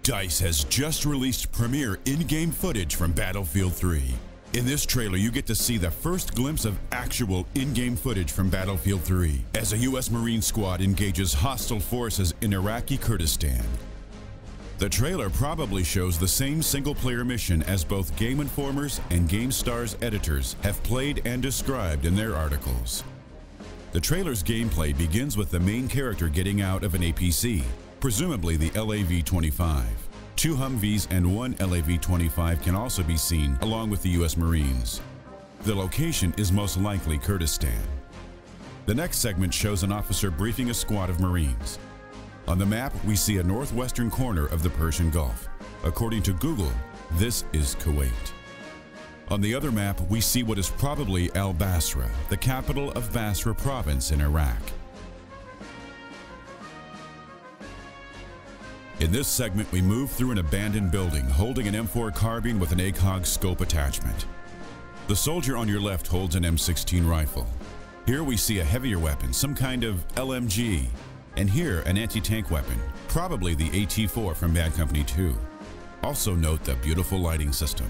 DICE has just released premiere in-game footage from Battlefield 3. In this trailer, you get to see the first glimpse of actual in-game footage from Battlefield 3 as a U.S. Marine squad engages hostile forces in Iraqi Kurdistan. The trailer probably shows the same single-player mission as both Game Informer's and GameStar's editors have played and described in their articles. The trailer's gameplay begins with the main character getting out of an APC, presumably the LAV-25. 2 Humvees and 1 LAV-25 can also be seen along with the U.S. Marines. The location is most likely Kurdistan. The next segment shows an officer briefing a squad of Marines. On the map, we see a northwestern corner of the Persian Gulf. According to Google, this is Kuwait. On the other map, we see what is probably al-Basra, the capital of Basra province in Iraq. In this segment, we move through an abandoned building holding an M4 carbine with an ACOG scope attachment. The soldier on your left holds an M16 rifle. Here we see a heavier weapon, some kind of LMG, and here an anti-tank weapon, probably the AT-4 from Bad Company 2. Also note the beautiful lighting system.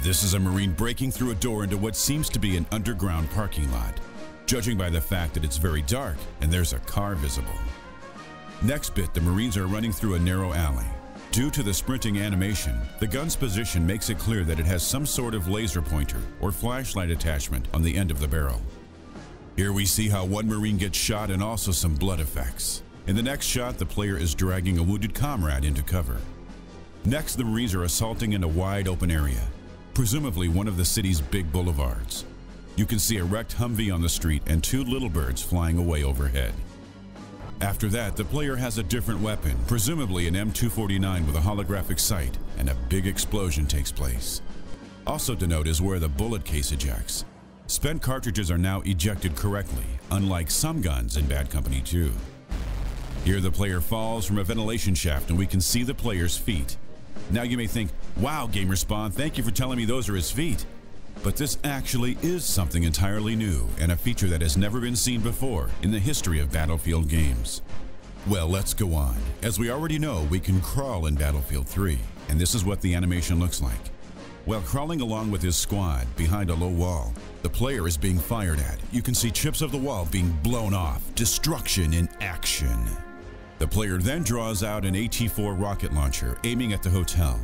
This is a Marine breaking through a door into what seems to be an underground parking lot, judging by the fact that it's very dark and there's a car visible. Next bit, the Marines are running through a narrow alley. Due to the sprinting animation, the gun's position makes it clear that it has some sort of laser pointer or flashlight attachment on the end of the barrel. Here we see how one Marine gets shot and also some blood effects. In the next shot, the player is dragging a wounded comrade into cover. Next, the Marines are assaulting in a wide open area, presumably one of the city's big boulevards. You can see a wrecked Humvee on the street and 2 little birds flying away overhead. After that, the player has a different weapon, presumably an M249 with a holographic sight, and a big explosion takes place. Also to note is where the bullet case ejects. Spent cartridges are now ejected correctly, unlike some guns in Bad Company 2. Here the player falls from a ventilation shaft and we can see the player's feet. Now you may think, wow, GamerSpawn, thank you for telling me those are his feet. But this actually is something entirely new and a feature that has never been seen before in the history of Battlefield games. Well, let's go on. As we already know, we can crawl in Battlefield 3, and this is what the animation looks like. While crawling along with his squad behind a low wall, the player is being fired at. You can see chips of the wall being blown off. Destruction in action. The player then draws out an AT-4 rocket launcher aiming at the hotel.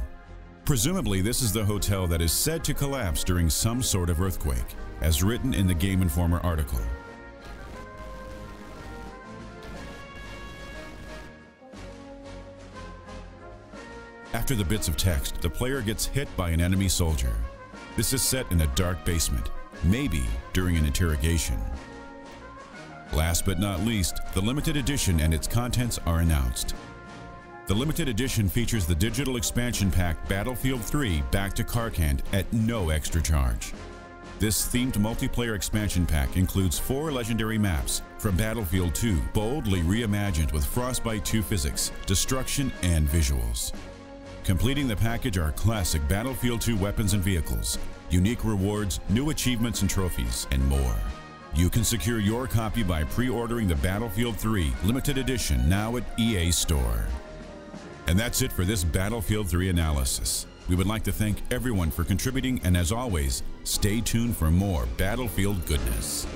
Presumably, this is the hotel that is said to collapse during some sort of earthquake, as written in the Game Informer article. After the bits of text, the player gets hit by an enemy soldier. This is set in a dark basement, maybe during an interrogation. Last but not least, the limited edition and its contents are announced. The limited edition features the digital expansion pack Battlefield 3 Back to Karkand at no extra charge. This themed multiplayer expansion pack includes 4 legendary maps from Battlefield 2, boldly reimagined with Frostbite 2 physics, destruction, and visuals. Completing the package are classic Battlefield 2 weapons and vehicles, unique rewards, new achievements and trophies, and more. You can secure your copy by pre-ordering the Battlefield 3 limited edition now at EA Store. And that's it for this Battlefield 3 analysis. We would like to thank everyone for contributing, and as always, stay tuned for more Battlefield goodness.